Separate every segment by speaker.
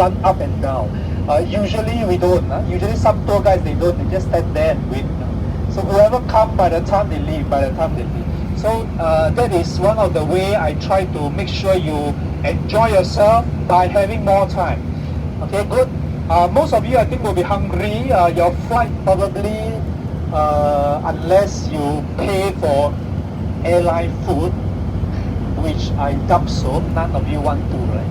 Speaker 1: run up and down. Usually we don't. Usually some tour guides, they don't. They just stand there and wait. So whoever come, by the time they leave. So that is one of the way I try to make sure you enjoy yourself by having more time. Okay, good. Most of you, I think, will be hungry. Your flight probably, unless you pay for airline food, which I doubt so. None of you want to, right?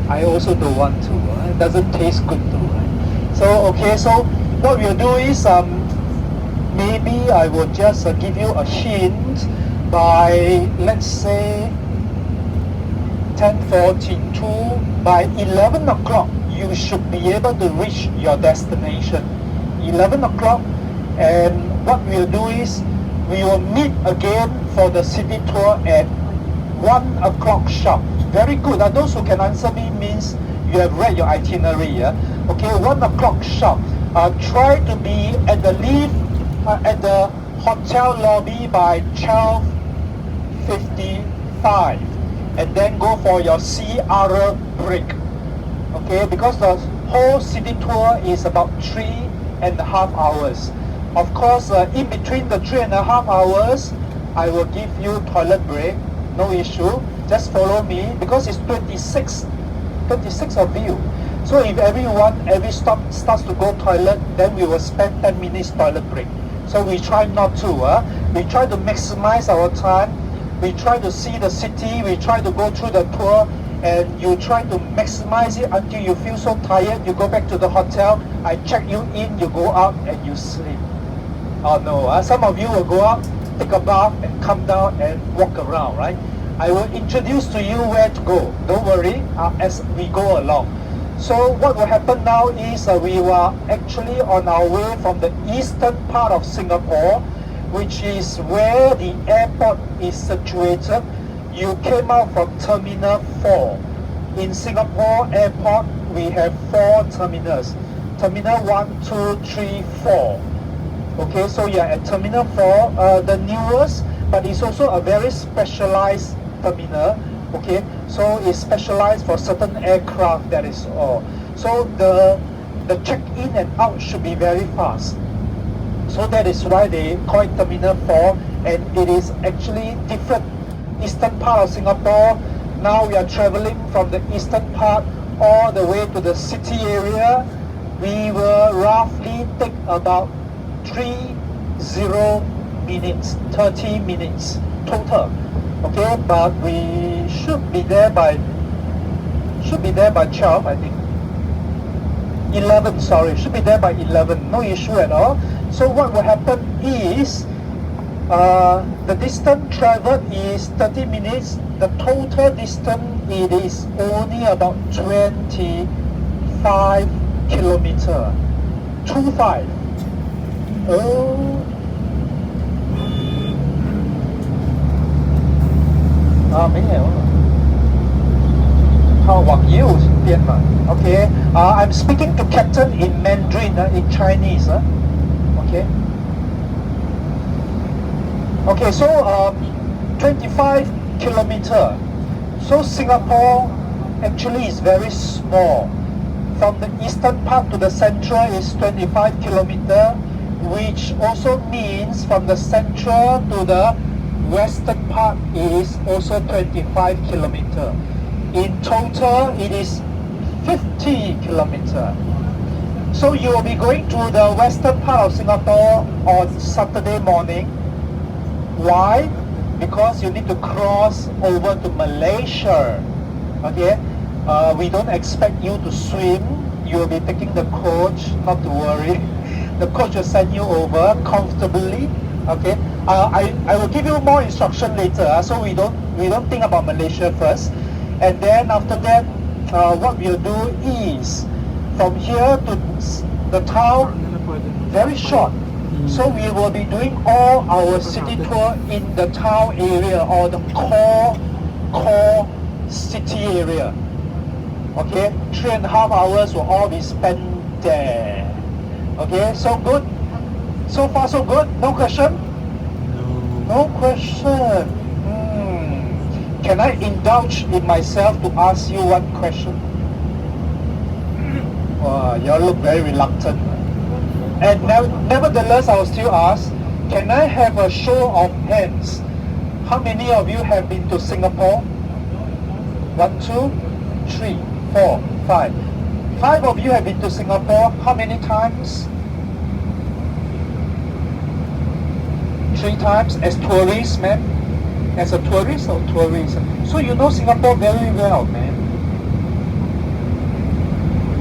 Speaker 1: I also don't want to. It doesn't taste good too, right? So, okay, so what we'll do is, maybe I will just give you a hint by, let's say, 10:42. By 11 o'clock, you should be able to reach your destination. 11 o'clock, and what we'll do is we will meet again for the city tour at 1 o'clock sharp. Very good. Those who can answer me means you have read your itinerary. Yeah? Okay, 1 o'clock sharp. Try to be at the at the hotel lobby by 12:55, and then go for your sea-hour break. Okay, because the whole city tour is about 3.5 hours. Of course, in between the 3.5 hours, I will give you toilet break, no issue. Just follow me because it's 26 of you. So if every stop starts to go toilet, then we will spend 10 minutes toilet break. So we try not to. We try to maximize our time. We try to see the city. We try to go through the tour. And you try to maximize it until you feel so tired, you go back to the hotel, I check you in, you go out and you sleep. Oh no, some of you will go out, take a bath and come down and walk around, right? I will introduce to you where to go. Don't worry, as we go along. So what will happen now is we are actually on our way from the eastern part of Singapore, which is where the airport is situated. You came out from Terminal 4. In Singapore Airport, we have 4 terminals. Terminal 1, 2, 3, 4. Okay, so you're at Terminal 4, the newest, but it's also a very specialized terminal. Okay, so it's specialized for certain aircraft, that is all. So the check-in and out should be very fast. So that is why they call it Terminal 4, and it is actually different. Eastern part of Singapore. Now we are traveling from the eastern part all the way to the city area. We will roughly take about 30 minutes total. Okay, but we should be there by 12, I think. 11, sorry, should be there by 11. No issue at all. So what will happen is the distance traveled is 30 minutes. The total distance, it is only about 25 kilometer. 25. Oh. 没有了。网页有变嘛 Okay. I'm speaking to Captain in Mandarin, in Chinese. Okay. Okay, so 25 kilometer. So Singapore actually is very small. From the eastern part to the central is 25 kilometer, which also means from the central to the western part is also 25 kilometer. In total, it is 50 kilometer. So you will be going to the western part of Singapore on Saturday morning. Why? Because you need to cross over to Malaysia. Okay? We don't expect you to swim. You will be taking the coach, not to worry. The coach will send you over comfortably. Okay? I will give you more instruction later, so we don't think about Malaysia first. And then after that, what we'll do is from here to the town, very short. So we will be doing all our city tour in the town area or the core city area. Okay, 3.5 hours will all be spent there. Okay, so good. So far so good. No question? No question. Can I indulge in myself to ask you one question? You look very reluctant. And nevertheless, I will still ask, can I have a show of hands? How many of you have been to Singapore? 1, 2, 3, 4, 5. 5 of you have been to Singapore. How many times? 3 times as tourists, man. As a tourist or tourist? So you know Singapore very well, man.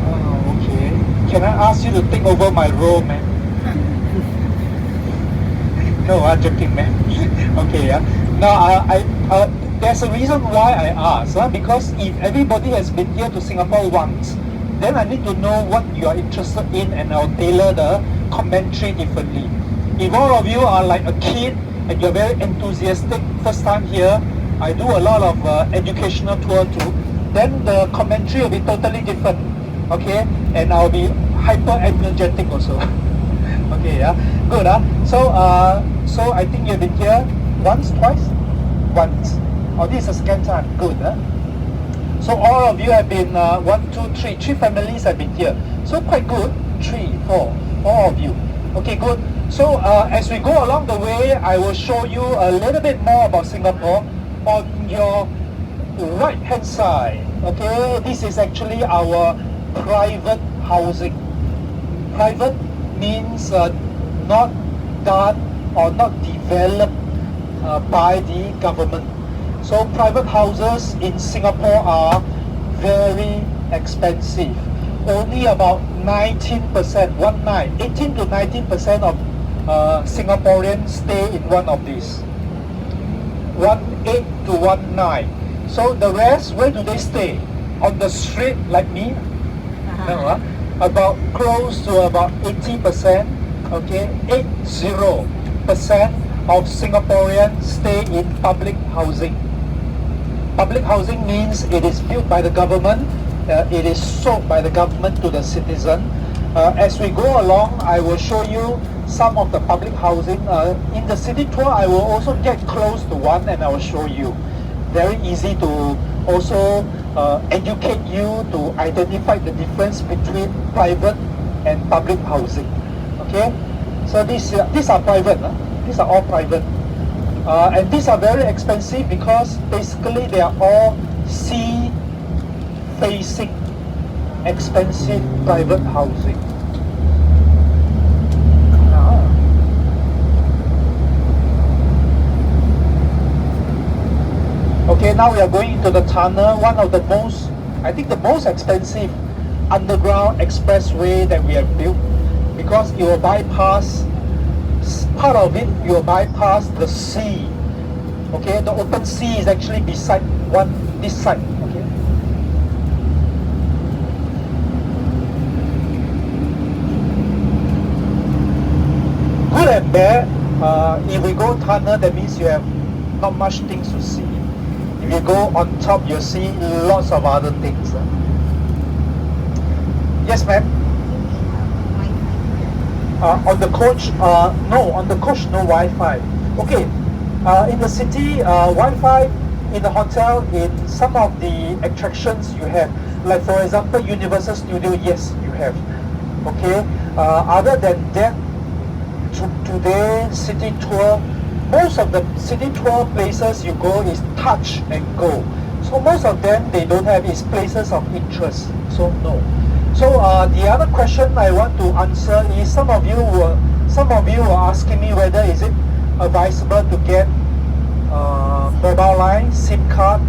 Speaker 1: Oh, okay. Can I ask you to take over my role, man? No, I'm joking, man. Okay, yeah. Now, there's a reason why I ask, because if everybody has been here to Singapore once, then I need to know what you are interested in and I'll tailor the commentary differently. If all of you are like a kid and you're very enthusiastic, first time here, I do a lot of educational tour too, then the commentary will be totally different, okay? And I'll be hyper energetic also. Okay, yeah, good. So I think you've been here once, twice? Once. Oh, this is the second time. Good. So all of you have been 1, 2, 3. 3 families have been here. So quite good. 3, 4. All of you. Okay, good. So as we go along the way, I will show you a little bit more about Singapore. On your right hand side, okay, this is actually our private housing. Private means not done or not developed by the government. So private houses in Singapore are very expensive. Only about 19%, 18 to 19% of Singaporeans stay in one of these. 18 to 19. So the rest, where do they stay? On the street like me? No, about close to about 80%, okay, 80% of Singaporeans stay in public housing. Public housing means it is built by the government, it is sold by the government to the citizen. As we go along, I will show you some of the public housing. In the city tour, I will also get close to one and I will show you. Very easy to also educate you to identify the difference between private and public housing. Okay, so these are private. These are all private, and these are very expensive because basically they are all sea-facing, expensive private housing. Okay, now we are going into the tunnel, one of the most, I think the most expensive underground expressway that we have built, because it will bypass, part of it, you will bypass the sea. Okay, the open sea is actually beside this side. Okay. Good and bad. If we go tunnel, that means you have not much things to see. If you go on top, you'll see lots of other things. Yes, ma'am? On the coach, no, on the coach, no Wi-Fi. Okay, in the city, Wi-Fi in the hotel, in some of the attractions you have. Like for example, Universal Studio, yes, you have. Okay, other than that, today city tour, most of the city tour places you go is touch and go. So most of them, they don't have is places of interest. So no. So the other question I want to answer is some of you were asking me whether is it advisable to get mobile line, SIM card.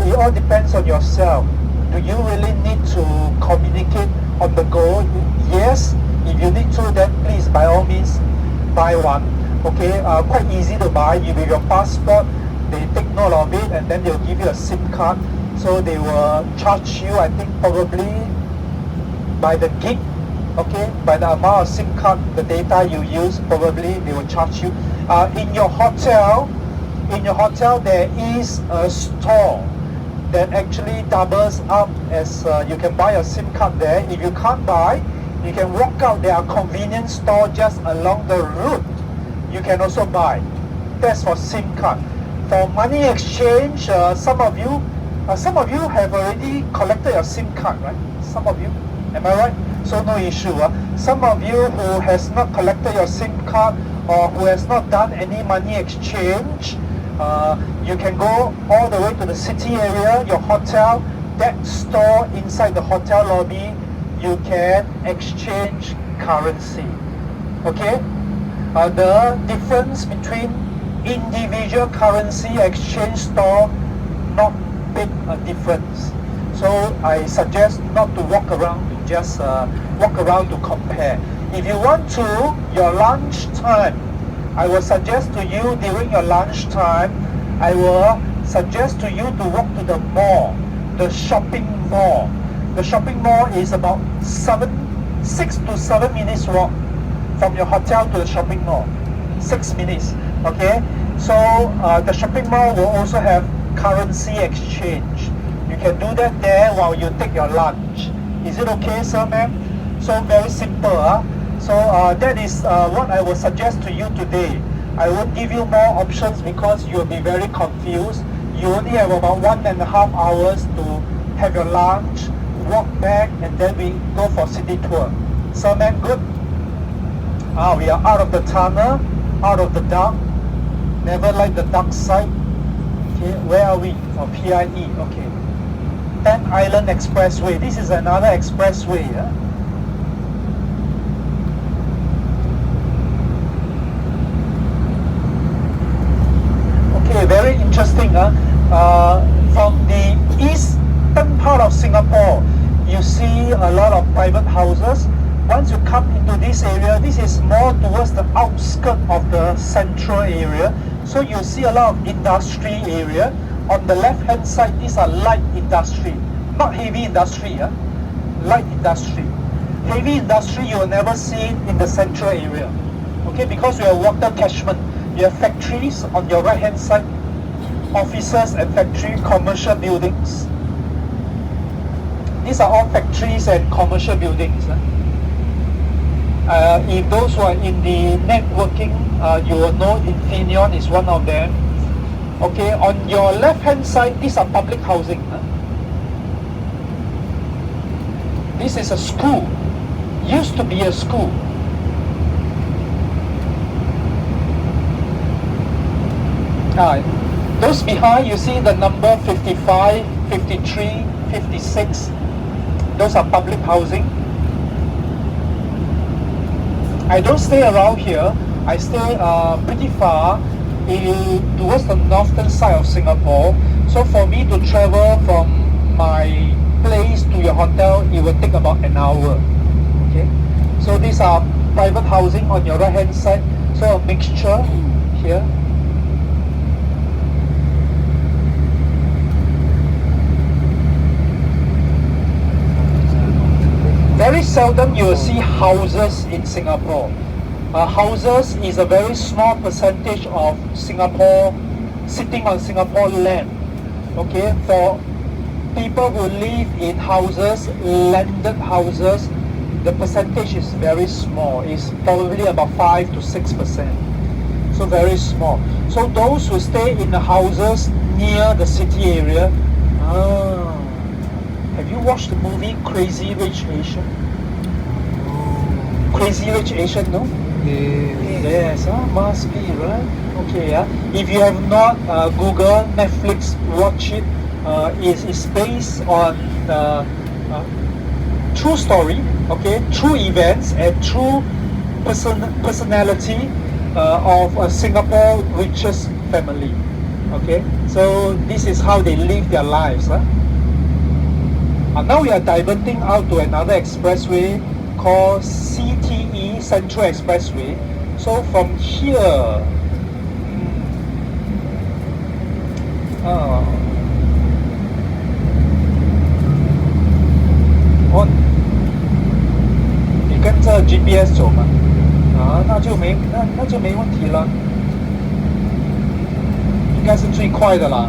Speaker 1: It all depends on yourself. Do you really need to communicate on the go? Yes. If you need to, then please by all means buy one. Okay, quite easy to buy. You with your passport, they take note of it and then they'll give you a SIM card. So they will charge you, I think probably by the gig, okay, by the amount of SIM card, the data you use, probably they will charge you. In your hotel there is a store that actually doubles up as you can buy a SIM card there. If you can't buy, you can walk out. There are convenience stores just along the route. You can also buy. That's for SIM card. For money exchange, some of you have already collected your SIM card, right? Some of you. Am I right? So no issue. Some of you who has not collected your SIM card or who has not done any money exchange, you can go all the way to the city area, your hotel, that store inside the hotel lobby, you can exchange currency. Okay? The difference between individual currency exchange store, not big a difference. So I suggest not to walk around, to just walk around to compare. If you want to, your lunch time, I will suggest to you during your lunch time, I will suggest to you to walk to the mall, the shopping mall. The shopping mall is about 6 to 7 minutes walk from your hotel to the shopping mall. 6 minutes, okay? So the shopping mall will also have currency exchange. You can do that there while you take your lunch. Is it okay, sir, ma'am? So very simple. So that is what I will suggest to you today. I won't give you more options because you'll be very confused. You only have about 1.5 hours to have your lunch, walk back, and then we go for city tour. So, ma'am, good? We are out of the tunnel, out of the dark. Never like the dark side. Okay, where are we? Oh, PIE, okay. Ten Island Expressway. This is another expressway. Okay, very interesting. From the eastern part of Singapore, you see a lot of private houses. Once you come into this area, this is more towards the outskirts of the central area. So you see a lot of industry area. On the left hand side, these are light industry, not heavy industry. Light industry. Heavy industry you will never see in the central area. Okay, because we have water catchment. You have factories on your right hand side, offices and factory, commercial buildings. These are all factories and commercial buildings. If those who are in the networking, you will know Infineon is one of them. Okay, on your left hand side, these are public housing. This is a school. Used to be a school. Those behind, you see the number 55, 53, 56. Those are public housing. I don't stay around here. I stay pretty far towards the northern side of Singapore. So for me to travel from my place to your hotel, it will take about an hour. Okay. So these are private housing on your right hand side. So a mixture here. Very seldom you will see houses in Singapore. Houses is a very small percentage of Singapore, sitting on Singapore land. Okay, for people who live in houses, landed houses, the percentage is very small. It's probably about 5 to 6%. So very small. So those who stay in the houses near the city area, have you watched the movie Crazy Rich Asian? Crazy Rich Asian, no? Yes, must be, right? Okay, if you have not Google, Netflix, watch it. It's based on true story, okay, true events and true personality of a Singapore richest family. Okay, so this is how they live their lives. Now we are diverting out to another expressway called CTE, Central Expressway. So from here,你跟着 GPS 走嘛？那就没问题了，应该是最快的啦。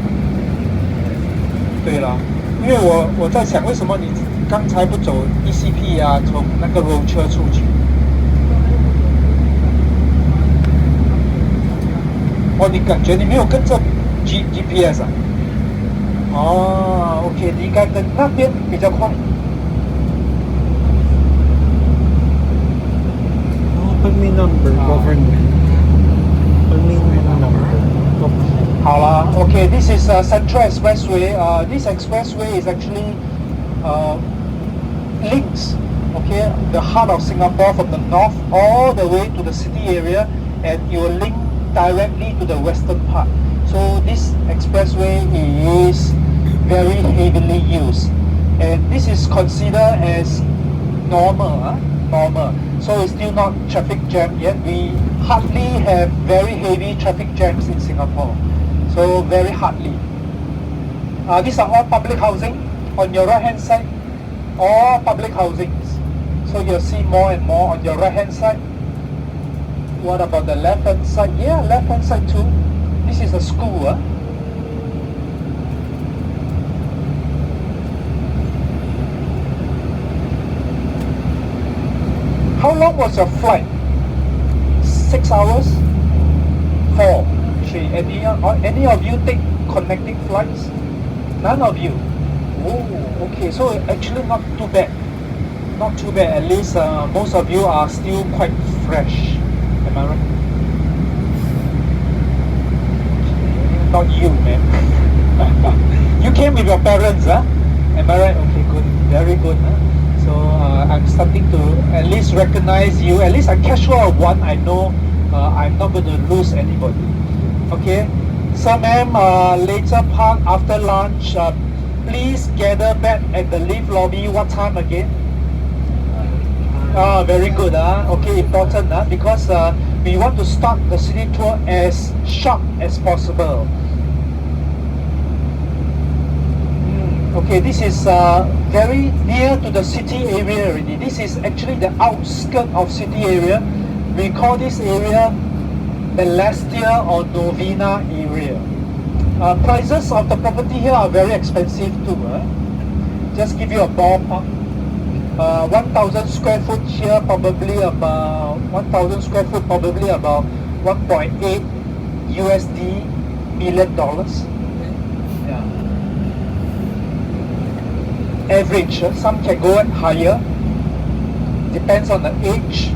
Speaker 1: 对啦。因为我在想，为什么你刚才不走 ECP 啊，从那个 road 车出去？你感觉你没有跟着 GPS 啊？OK， 你应该跟那边比较快。
Speaker 2: may number, government. Pag may number, government.
Speaker 1: 好啦 okay, this is Central Expressway. This expressway is actually links, okay, the heart of Singapore from the north all the way to the city area, and it will link directly to the western part. So this expressway is very heavily used, and this is considered as normal, normal. So it's still not traffic jam yet. We hardly have very heavy traffic jams in Singapore. So very hardly. These are all public housing. On your right hand side, all public housings. So you'll see more and more on your right hand side. What about the left hand side? Yeah, left hand side too. This is a school. How long was your flight? 6 hours? 4? 3? Any of you take connecting flights? None of you? Oh, okay. So actually not too bad. Not too bad. At least most of you are still quite fresh. Am I right? Not you, man. You came with your parents, huh? Am I right? Okay, good. Very good, huh? So I'm starting to at least recognize you. At least I catch you of one. I know I'm not going to lose anybody. Okay. So ma'am, later part after lunch, please gather back at the lift lobby. What time again? Very good. Okay, important because we want to start the city tour as sharp as possible. Okay, this is very near to the city area already. This is actually the outskirts of city area. We call this area Balestier or Novena area. Prices of the property here are very expensive too. Just give you a ballpark. 1,000 square foot here, probably about 1,000 square foot, probably about 1.8 USD million dollars. Yeah. Average. Some can go higher. Depends on the age.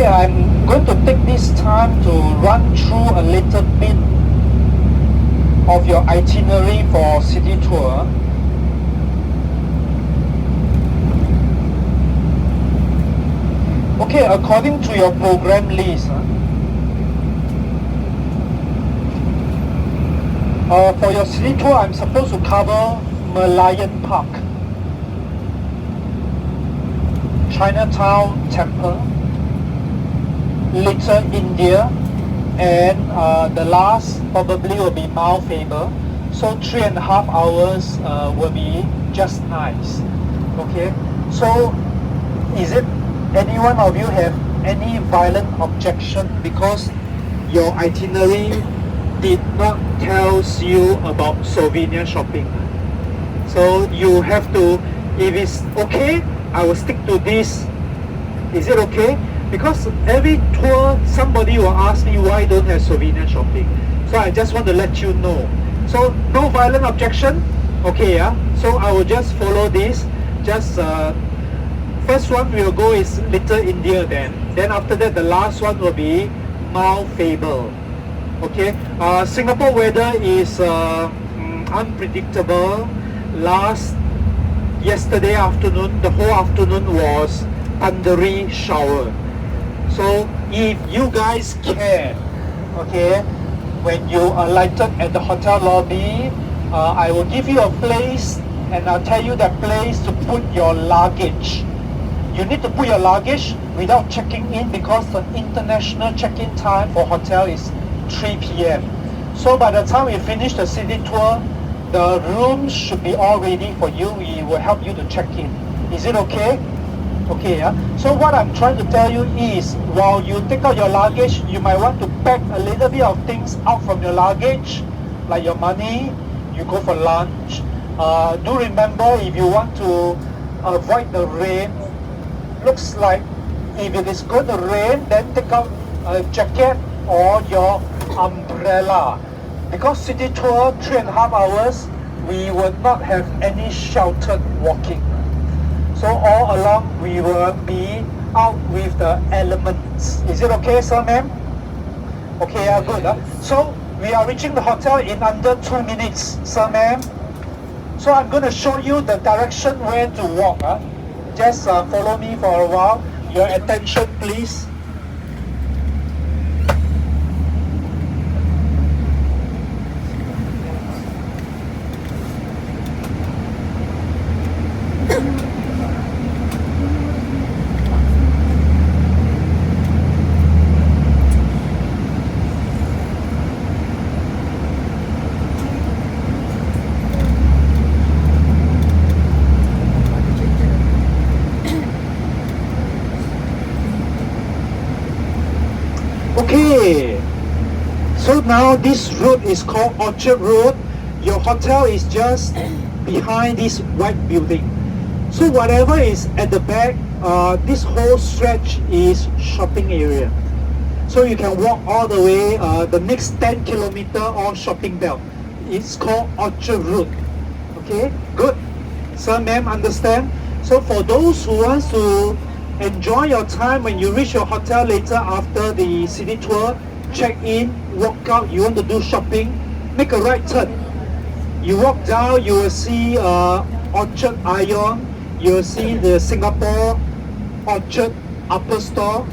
Speaker 1: I'm going to take this time to run through a little bit of your itinerary for city tour. Okay, according to your program list, for your city tour, I'm supposed to cover Merlion Park, Chinatown Temple, Little India, and the last probably will be Mount Faber. So 3.5 hours will be just nice. Okay, so is it any one of you have any violent objection because your itinerary did not tell you about souvenir shopping? So you have to, if it's okay, I will stick to this. Is it okay? Because every tour somebody will ask me why don't have souvenir shopping. So I just want to let you know. So no violent objection. Okay, yeah. So I will just follow this. Just first one we will go is Little India then. Then after that the last one will be Mount Faber. Okay. Singapore weather is unpredictable. Yesterday afternoon, the whole afternoon was thundery shower. So if you guys care, okay, when you alighted at the hotel lobby, I will give you a place and I'll tell you that place to put your luggage. You need to put your luggage without checking in because the international check-in time for hotel is 3 p.m. So by the time we finish the city tour, the room should be all ready for you. We will help you to check in. Is it okay? Okay, yeah. So what I'm trying to tell you is, while you take out your luggage, you might want to pack a little bit of things out from your luggage, like your money. You go for lunch. Do remember, if you want to avoid the rain, looks like if it is going to rain, then take out a jacket or your umbrella. Because city tour 3.5 hours, we will not have any sheltered walking. So all along we will be out with the elements. Is it okay, sir, ma'am? Okay, good. So we are reaching the hotel in under 2 minutes, sir, ma'am. So I'm going to show you the direction where to walk. Just follow me for a while. Your attention, please. Okay, so now this road is called Orchard Road. Your hotel is just behind this white building. So whatever is at the back, this whole stretch is shopping area. So you can walk all the way, the next 10 kilometer all shopping belt. It's called Orchard Road. Okay, good. Sir, ma'am, understand? So for those who want to enjoy your time when you reach your hotel later after the city tour, check in, walk out, you want to do shopping, make a right turn. You walk down, you will see Orchard Ion, you will see the Singapore Orchard Upper Store.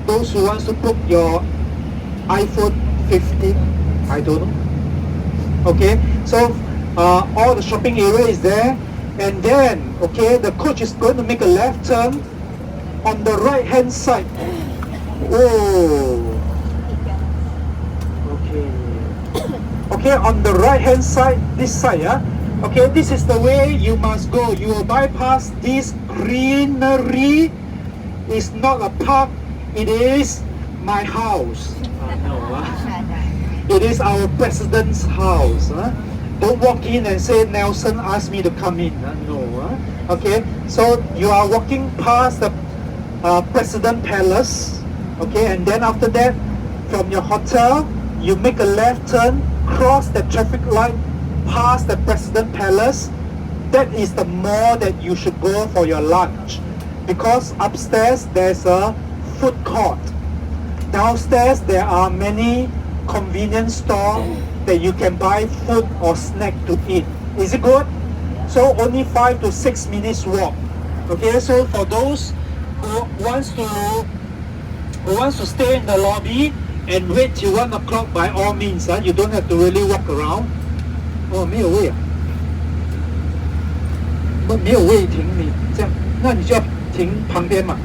Speaker 1: Those who want to book your iPhone 15, I don't know. Okay, so all the shopping area is there. And then, okay, the coach is going to make a left turn on the right hand side. Oh, okay, on the right hand side, this side, okay, this is the way you must go. You will bypass this greenery. It's not a park, it is my house. It is our president's house. Don't walk in and say Nelson asked me to come in. No. Okay, so you are walking past the President Palace. Okay, and then after that, from your hotel, you make a left turn, cross the traffic light, past the President Palace. That is the mall that you should go for your lunch, because upstairs there's a food court. Downstairs there are many convenience stores that you can buy food or snack to eat. Is it good? So only 5 to 6 minutes walk. Okay, so for those who wants to stay in the lobby and wait till 1 o'clock, by all means, you don't have to really walk around. Oh, 没有位啊，没有位停你这样，那你就要停旁边嘛。